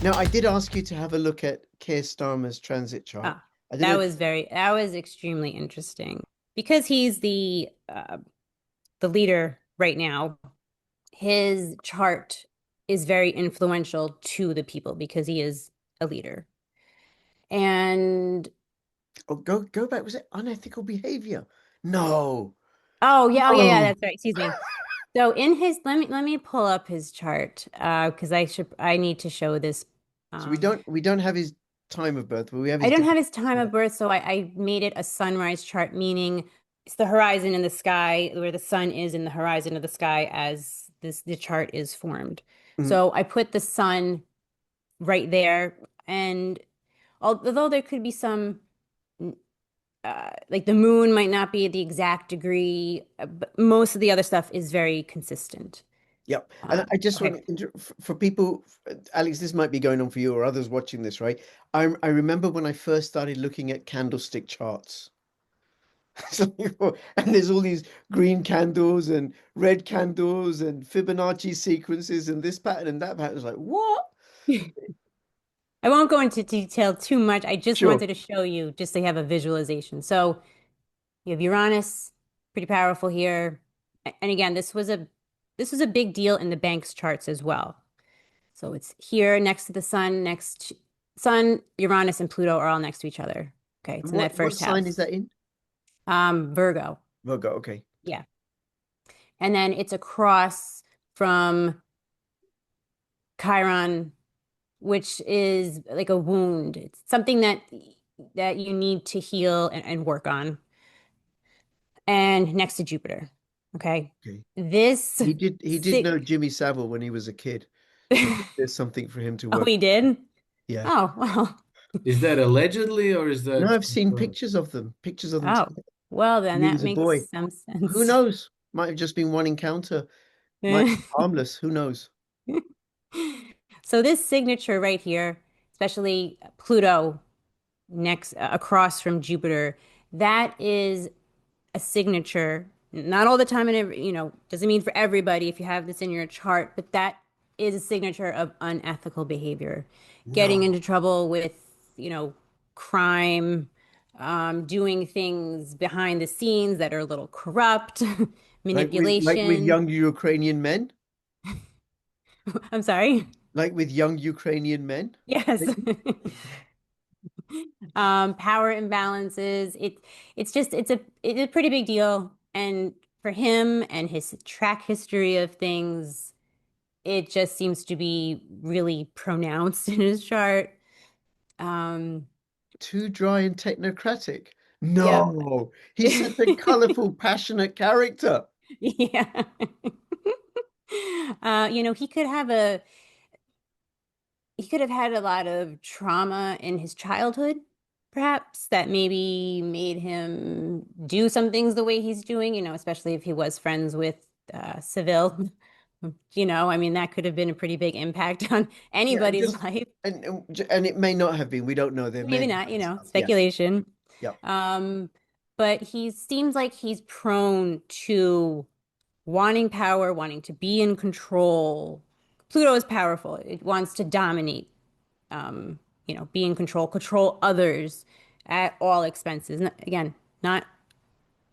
Now, I did ask you to have a look at Keir Starmer's transit chart. Ah, I don't know if that was extremely interesting because he's the leader right now. His chart is very influential to the people because he is a leader. And oh, go back. Was it unethical behavior? No. oh yeah, No. that's right. Excuse me. So in his let me pull up his chart because I need to show this. So we Um, don't have his time of birth, but we have I his don't date. have his time of birth, so I made it a sunrise chart, meaning it's the horizon in the sky where the sun is in the horizon of the sky as the chart is formed. Mhm. So I put the sun right there, and although there could be some like the moon might not be at the exact degree, but most of the other stuff is very consistent. Yep. And I just Okay. want to, for people, Alex, this might be going on for you or others watching this, right? I remember when I first started looking at candlestick charts. So, and there's all these green candles and red candles and Fibonacci sequences and this pattern and that pattern. It's like, what? I won't go into detail too much. I just Sure. wanted to show you just so you have a visualization. So you have Uranus, pretty powerful here. And again, this was a big deal in the bank's charts as well. So it's here next to the sun, sun, Uranus, and Pluto are all next to each other. Okay, it's And in that what first sign is house. that in? Virgo. Virgo. Okay. Yeah. And then it's across from Chiron, which is like a wound. It's something that you need to heal and work on. And next to Jupiter. Okay. Okay. This He did sick. know Jimmy Savile when he was a kid. So there's something for him to Oh, work. he did? Yeah. Oh, well. Is that allegedly or is No, that I've seen confirmed? pictures of them Oh, together well, then when he that was a makes boy. some Who sense. knows? Might have just been one encounter. Might be harmless. Who knows? So this signature right here, especially Pluto next across from Jupiter, that is a signature. Not all the time, and doesn't mean for everybody if you have this in your chart, but that is a signature of unethical behavior. Getting into No. trouble with, you know, crime, doing things behind the scenes that are a little corrupt, Like with manipulation. young Ukrainian men? I'm sorry. Like with young Ukrainian men? Yes. Maybe? Power imbalances. It's a pretty big deal. And for him and his track history of things, it just seems to be really pronounced in his chart. Um, Too dry and technocratic? yep. No. He's such a colorful, passionate character. Yeah. He could have he could have had a lot of trauma in his childhood, perhaps, that maybe made him do some things the way he's doing, especially if he was friends with Seville. I mean, that could have been a pretty big impact on Yeah, and anybody's just life. and it may not have been. We don't know. There may Maybe have not, been stuff. Yeah. speculation. Yeah. Um, but he seems like he's prone to wanting power, wanting to be in control. Pluto is powerful. It wants to dominate, be in control, control others at all expenses. Again, not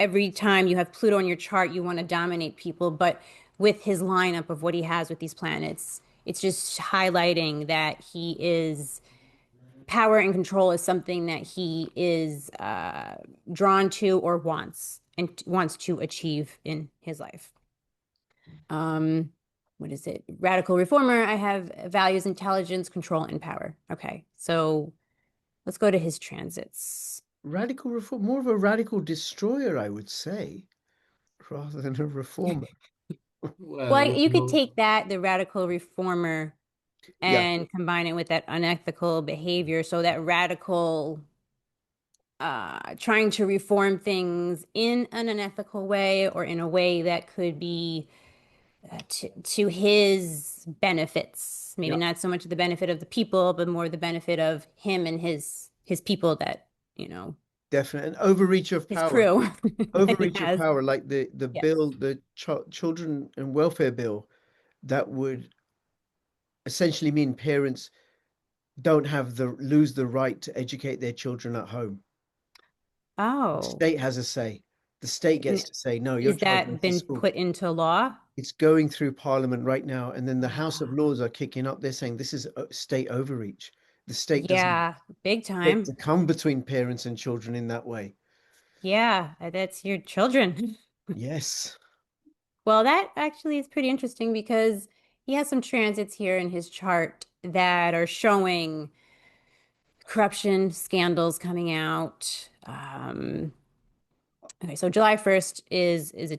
every time you have Pluto in your chart, you want to dominate people, but with his lineup of what he has with these planets, it's just highlighting that he is power and control is something that he is drawn to or wants to achieve in his life. Um, what is it? Radical reformer. I have values, intelligence, control, and power. Okay, so let's go to his transits. Radical reform, more of a radical destroyer, I would say, rather than a reformer. Well, Well, you could well, take that, the radical reformer, Yeah. and combine it with that unethical behavior. So that radical trying to reform things in an unethical way or in a way that could be to his benefits. Maybe Yeah. not so much the benefit of the people, but more the benefit of him and his people that, Definitely. An overreach of his power. crew that he Overreach of has. power, like the Yes. bill, the children and welfare bill, that would essentially mean parents don't have the lose the right to educate their children at home. The Oh, state has a say. The state and gets to say, no, your is child goes that to been school. put into law? It's going through Parliament right now, and then the House of Ah, Lords are kicking up. They're saying this is state overreach. The state doesn't yeah, big get to time. come between parents and children in that way. Yeah, that's your children. Yes. Well, that actually is pretty interesting because he has some transits here in his chart that are showing corruption scandals coming out. Okay, so July 1st is a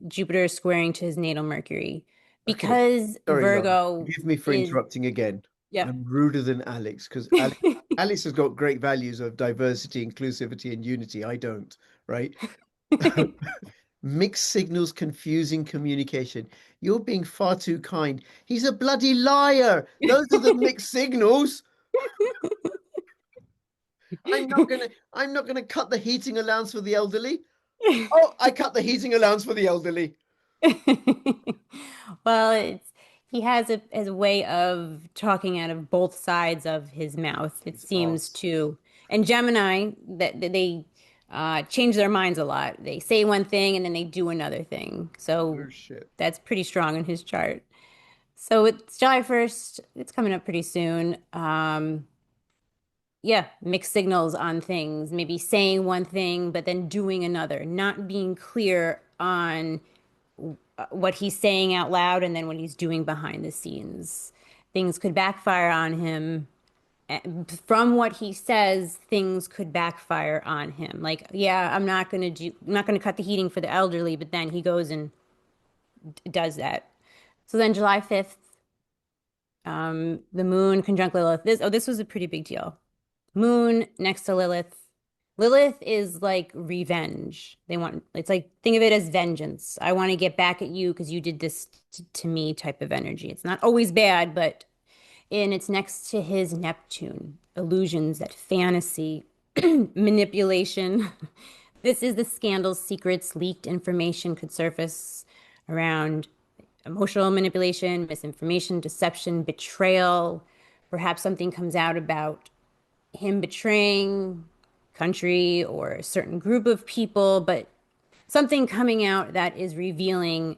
Jupiter squaring to his natal Mercury Okay. because Sorry, Laura. Virgo Forgive me for is, interrupting again. yeah. I'm ruder than Alex because Alex has got great values of diversity, inclusivity, and unity. I don't, right? Mixed signals confusing communication. You're being far too kind. He's a bloody liar. Those are the mixed signals. I'm not gonna cut the heating allowance for the elderly. Oh, I cut the heating allowance for the elderly. Well, it's he has a way of talking out of both sides of his mouth. It His seems ass. to. And Gemini, that they change their minds a lot. They say one thing and then they do another thing. So Oh shit. that's pretty strong in his chart. So it's July 1st. It's coming up pretty soon. Yeah, mixed signals on things, maybe saying one thing but then doing another, not being clear on what he's saying out loud and then what he's doing behind the scenes. Things could backfire on him. From what he says, things could backfire on him. Like, yeah, I'm not gonna cut the heating for the elderly, but then he goes and does that. So then July 5th, the moon conjunct Lilith. This was a pretty big deal. Moon next to Lilith. Lilith is like revenge. It's like, think of it as vengeance. I want to get back at you because you did this to me type of energy. It's not always bad, but and it's next to his Neptune. Illusions, that fantasy, manipulation. This is the scandals, secrets, leaked information could surface around emotional manipulation, misinformation, deception, betrayal. Perhaps something comes out about him betraying country or a certain group of people, but something coming out that is revealing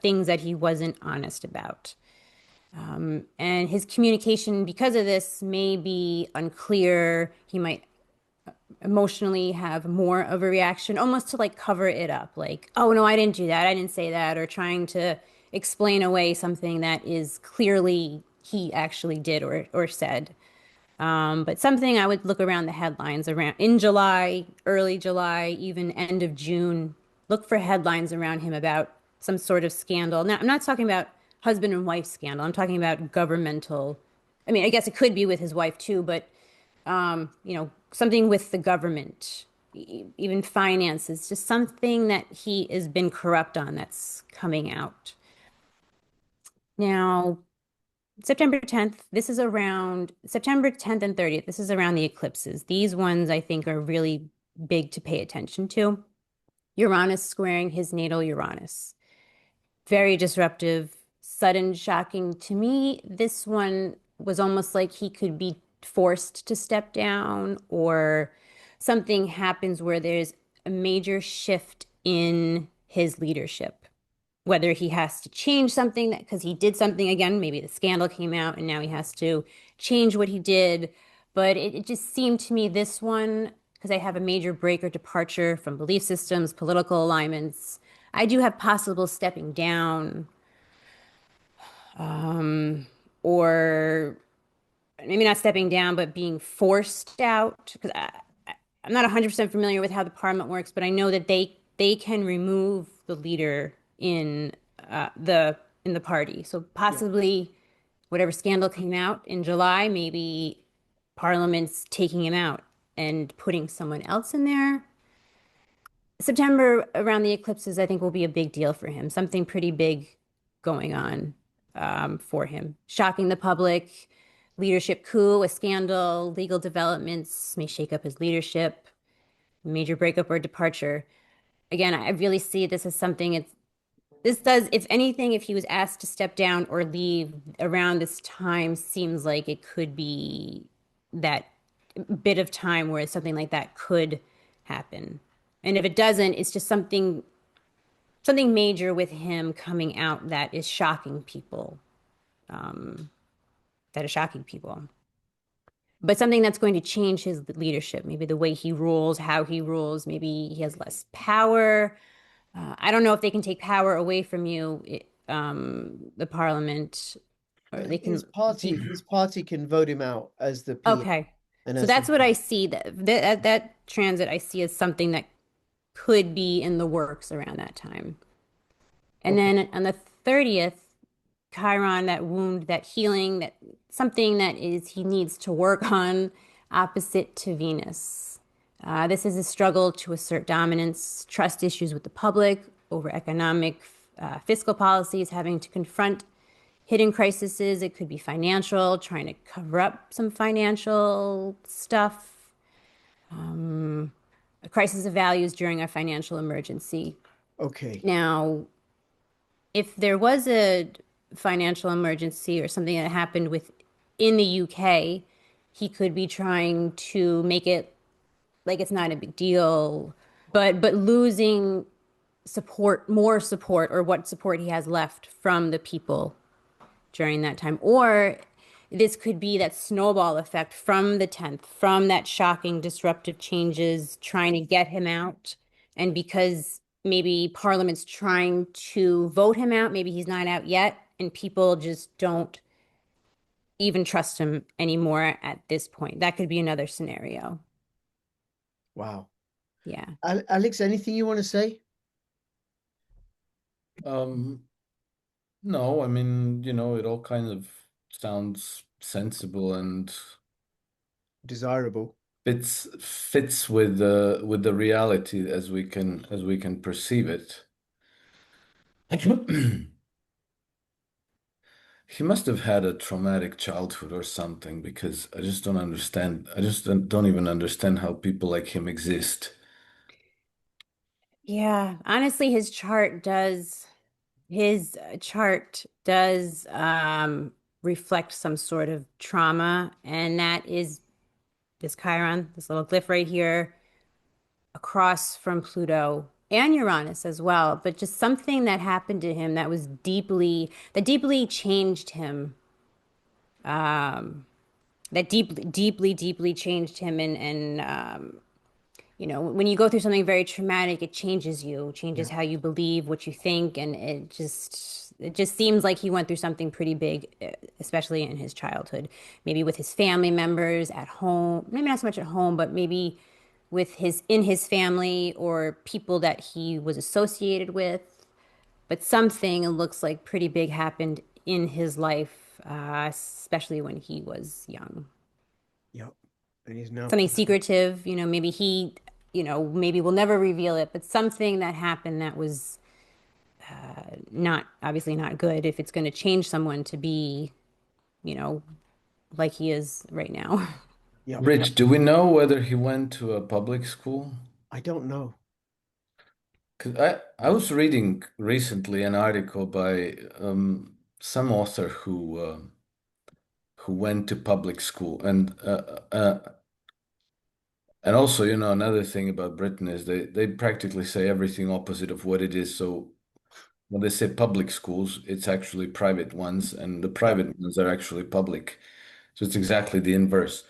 things that he wasn't honest about. And his communication, because of this, may be unclear. He might emotionally have more of a reaction, almost to like cover it up, like, oh no, I didn't do that, I didn't say that, or trying to explain away something that is clearly he actually did or said. But something I would look around the headlines around in July, early July, even end of June. Look for headlines around him about some sort of scandal. Now, I'm not talking about husband and wife scandal. I'm talking about governmental. I mean, I guess it could be with his wife too, but something with the government, even finances, just something that he has been corrupt on that's coming out. Now, September 10th, this is around September 10th and 30th. This is around the eclipses. These ones I think are really big to pay attention to. Uranus squaring his natal Uranus. Very disruptive, sudden, shocking. To me, this one was almost like he could be forced to step down, or something happens where there's a major shift in his leadership, whether he has to change something that because he did something again, maybe the scandal came out and now he has to change what he did. But it just seemed to me this one, because I have a major break or departure from belief systems, political alignments, I do have possible stepping down, or maybe not stepping down, but being forced out. Because I'm not 100% familiar with how the parliament works, but I know that they can remove the leader in the party. So Yeah. possibly whatever scandal came out in July, maybe Parliament's taking him out and putting someone else in there. September around the eclipses, I think, will be a big deal for him. Something pretty big going on for him. Shocking the public, leadership coup, a scandal, legal developments may shake up his leadership, major breakup or departure. Again, I really see this as something this does, if anything, if he was asked to step down or leave around this time, seems like it could be that bit of time where something like that could happen. And if it doesn't, it's just something major with him coming out that is shocking people. That is shocking people. But something that's going to change his leadership, maybe the way he rules, how he rules, maybe he has less power. I don't know if they can take power away from you, the parliament, or they His can. party, his party can vote him out as the PM Okay, and so as the that's what I see. That transit I see as something that could be in the works around that time. And okay. then on the 30th, Chiron, that wound, that healing, that something that is he needs to work on opposite to Venus. This is a struggle to assert dominance, trust issues with the public over economic, fiscal policies, having to confront hidden crises. It could be financial, trying to cover up some financial stuff, a crisis of values during a financial emergency. Okay. Now, if there was a financial emergency or something that happened in the UK, he could be trying to make it like it's not a big deal, but losing support, more support, or what support he has left from the people during that time. Or this could be that snowball effect from the 10th, from that shocking disruptive changes, trying to get him out. And because maybe Parliament's trying to vote him out, maybe he's not out yet, and people just don't even trust him anymore at this point. That could be another scenario. Wow. Yeah. Alex, anything you want to say? Um, no, I mean, it all kind of sounds sensible and Desirable. fits with the reality as we can perceive it. He must have had a traumatic childhood or something because I just don't understand. I just don't even understand how people like him exist. Yeah. Honestly, his chart does reflect some sort of trauma, and that is this Chiron, this little glyph right here, across from Pluto and Uranus as well, but just something that happened to him that deeply changed him, that deeply changed him, and when you go through something very traumatic, it changes you, changes Yeah. how you believe, what you think, and it just seems like he went through something pretty big, especially in his childhood, maybe with his family members at home, maybe not so much at home, but maybe with his family or people that he was associated with. But something, it looks like, pretty big happened in his life, especially when he was young. Yep. And he's now Something planning. secretive, maybe maybe we'll never reveal it, but something that happened that was not obviously not good if it's going to change someone to be, you know, like he is right now. Yep. Rich, do we know whether he went to a public school? I don't know. Because I was reading recently an article by some author who went to public school, and also, another thing about Britain is they practically say everything opposite of what it is. So when they say public schools, it's actually private ones, and the Yep. private ones are actually public. So it's exactly the inverse.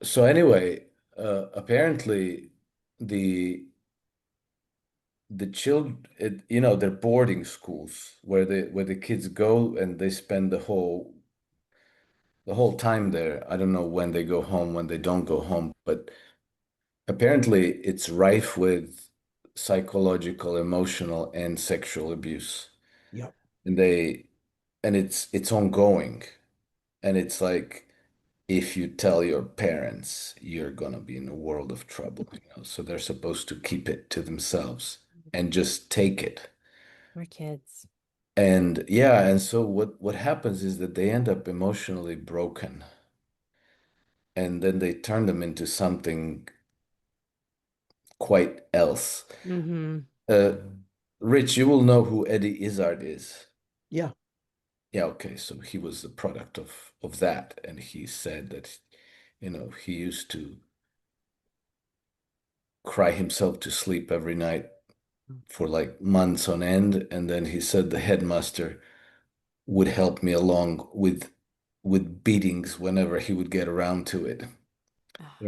So anyway, apparently the the children, they're boarding schools where the kids go and they spend the whole time there. I don't know when they go home, when they don't go home, but apparently it's rife with psychological, emotional, and sexual abuse. Yep. And they and it's ongoing. And it's like if you tell your parents, you're gonna be in a world of trouble. So they're supposed to keep it to themselves and just take it. Poor kids. And yeah, and so what happens is that they end up emotionally broken, and then they turn them into something quite else. Mm-hmm. Uh, Rich, you will know who Eddie Izzard is. Yeah. Yeah, okay. So he was the product of that, and he said that, he used to cry himself to sleep every night for like months on end, and then he said the headmaster would help me along with beatings whenever he would get around to it.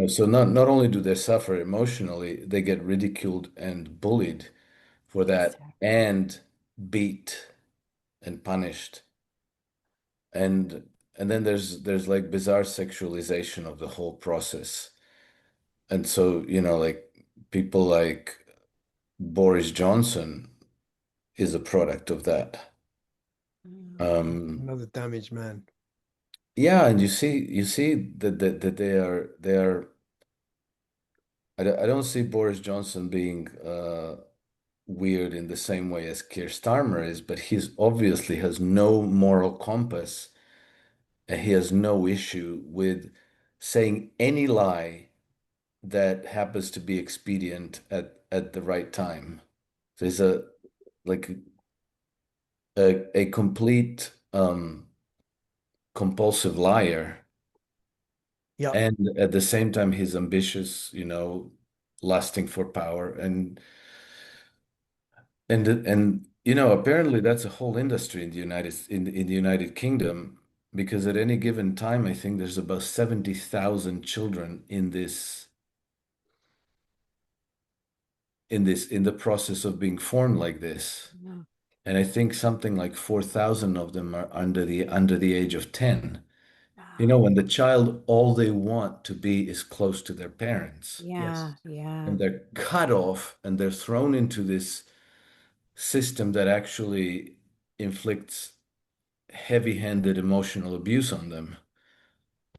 So not only do they suffer emotionally, they get ridiculed and bullied for That's that terrible. and beat and punished. And and then there's like bizarre sexualization of the whole process. And so, like people like Boris Johnson is a product of that. Um, Another damaged man. yeah, and you see that they are I don't see Boris Johnson being weird in the same way as Keir Starmer is, but he's obviously has no moral compass and he has no issue with saying any lie that happens to be expedient at the right time. So he's a like a complete compulsive liar, Yeah. and at the same time he's ambitious, lusting for power, and apparently that's a whole industry in the United Kingdom, because at any given time I think there's about 70,000 children in the process of being formed like this. No. And I think something like 4,000 of them are under the age of 10. Oh, When the child, all they want to be is close to their parents. yeah, Yes. yeah. And they're cut off and they're thrown into this system that actually inflicts heavy-handed emotional abuse on them.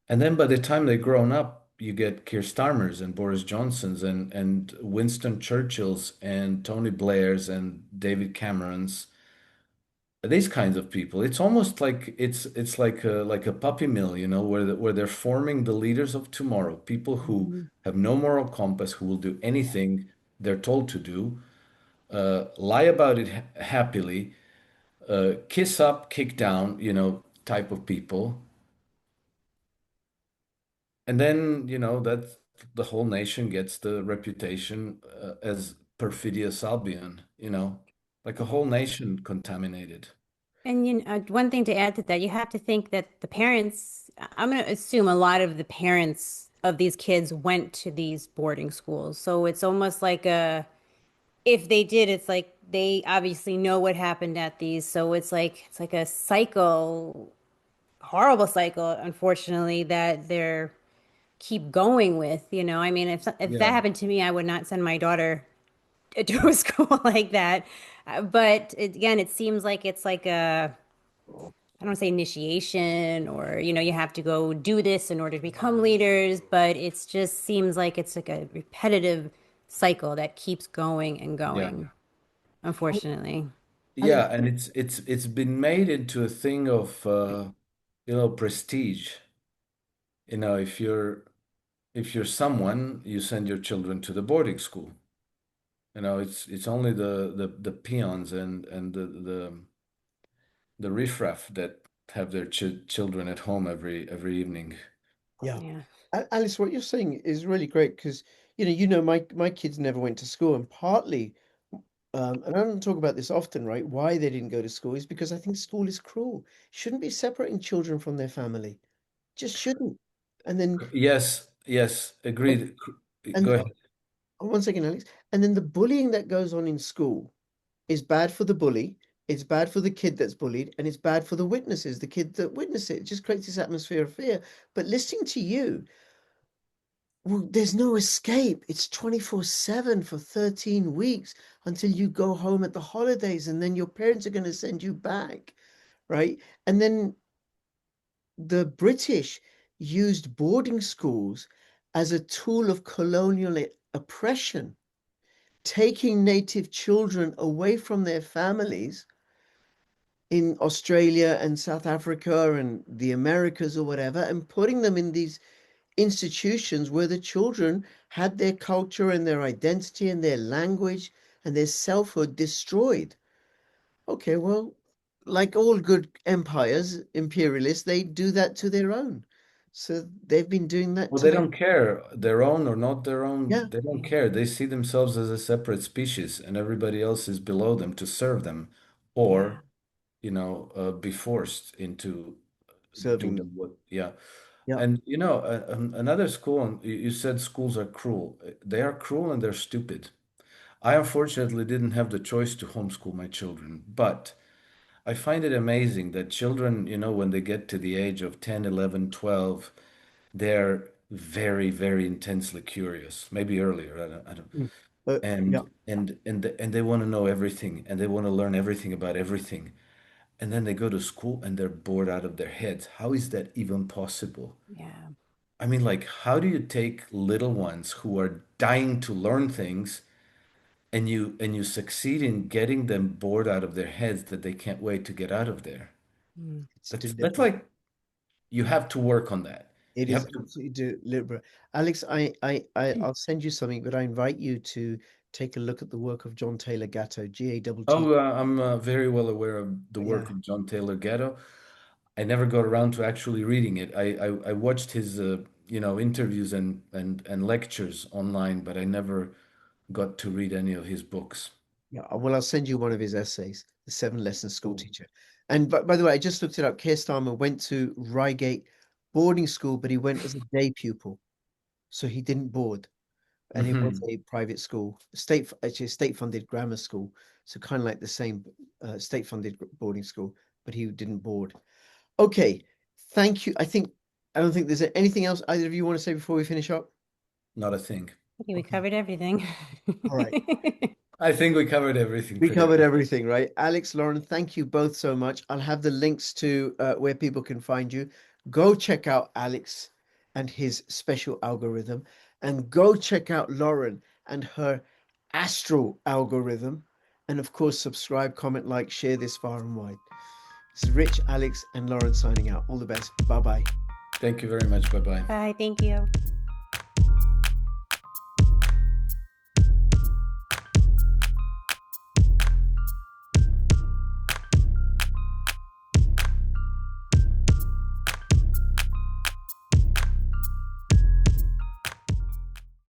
And then by the time they're grown up, you get Keir Starmers and Boris Johnsons and Winston Churchills and Tony Blairs and David Camerons, these kinds of people. It's almost like it's like a puppy mill, where they're forming the leaders of tomorrow, people who Mhm. have no moral compass, who will do anything they're told to do, lie about it happily, kiss up, kick down, type of people. And then, that the whole nation gets the reputation as perfidious Albion, like a whole nation contaminated. And one thing to add to that, you have to think that the parents, I'm going to assume a lot of the parents of these kids went to these boarding schools. So it's almost like if they did, it's like they obviously know what happened at these. So it's like a cycle, horrible cycle, unfortunately, that they're keep going with, I mean, if that Yeah. happened to me, I would not send my daughter to a school like that. But again, it seems like it's like I don't want to say initiation or, you have to go do this in order to become leaders, but it's just seems like it's like a repetitive cycle that keeps going and Yeah. going, unfortunately. Alex, Yeah, and it's been made into a thing of prestige. If you're someone, you send your children to the boarding school. It's only the peons and the riffraff that have their children at home every evening. yeah. Yeah. Alice, what you're saying is really great because my kids never went to school, and partly, and I don't talk about this often, right? Why they didn't go to school is because I think school is cruel. Shouldn't be separating children from their family. Just shouldn't. And then, Yes, yes, agreed. and Go ahead. one second, Alex. And then the bullying that goes on in school is bad for the bully. It's bad for the kid that's bullied, and it's bad for the witnesses, the kid that witness it. It just creates this atmosphere of fear. But listening to you, well, there's no escape. It's 24/7 for 13 weeks until you go home at the holidays, and then your parents are going to send you back, right? And then the British used boarding schools as a tool of colonial oppression, taking native children away from their families in Australia and South Africa and the Americas or whatever, and putting them in these institutions where the children had their culture and their identity and their language and their selfhood destroyed. Okay, well, like all good empires, imperialists, they do that to their own. So they've been doing that Well, to they their, don't care, their own or not their own. yeah, They don't care. They see themselves as a separate species, and everybody else is below them to serve them, Yeah. or be forced into serving doing them. what. Yeah, Yeah. and another school. And you said schools are cruel. They are cruel and they're stupid. I unfortunately didn't have the choice to homeschool my children, but I find it amazing that children, when they get to the age of 10, 11, 12, they're very, very intensely curious, maybe earlier. I don't, Mm. Yeah, and they want to know everything and they want to learn everything about everything. And then they go to school and they're bored out of their heads. How is that even possible? Yeah. I mean, like, how do you take little ones who are dying to learn things and you succeed in getting them bored out of their heads that they can't wait to get out of there? Mm. it's That's deliberate. like you have to work on that. It You is have to. absolutely deliberate. Alex, I'll send you something, but I invite you to take a look at the work of John Taylor Gatto, G-A-T-T. Oh, I'm very well aware of the Yeah, work of John Taylor Gatto. I never got around to actually reading it. I watched his interviews and lectures online, but I never got to read any of his books. yeah. Well, I'll send you one of his essays, The Seven Lessons School Cool. Teacher. And by the way, I just looked it up. Keir Starmer went to Reigate boarding school, but he went as a day pupil, so he didn't board. And it was Hmm. a private school, actually a state-funded grammar school, so kind of like the same state-funded boarding school, but he didn't board. Okay, thank you. I don't think there's anything else either of you want to say before we finish up. Not a thing. Okay, we Okay, covered everything. all right. I think we covered everything We pretty covered well. everything, right? Alex, Lauren, thank you both so much. I'll have the links to where people can find you. Go check out Alex and his special algorithm, and go check out Lauren and her astral algorithm. And of course, subscribe, comment, like, share this far and wide. This is Rich, Alex, and Lauren signing out. All the best. Bye bye. Thank you very much. Bye bye. Bye, thank you.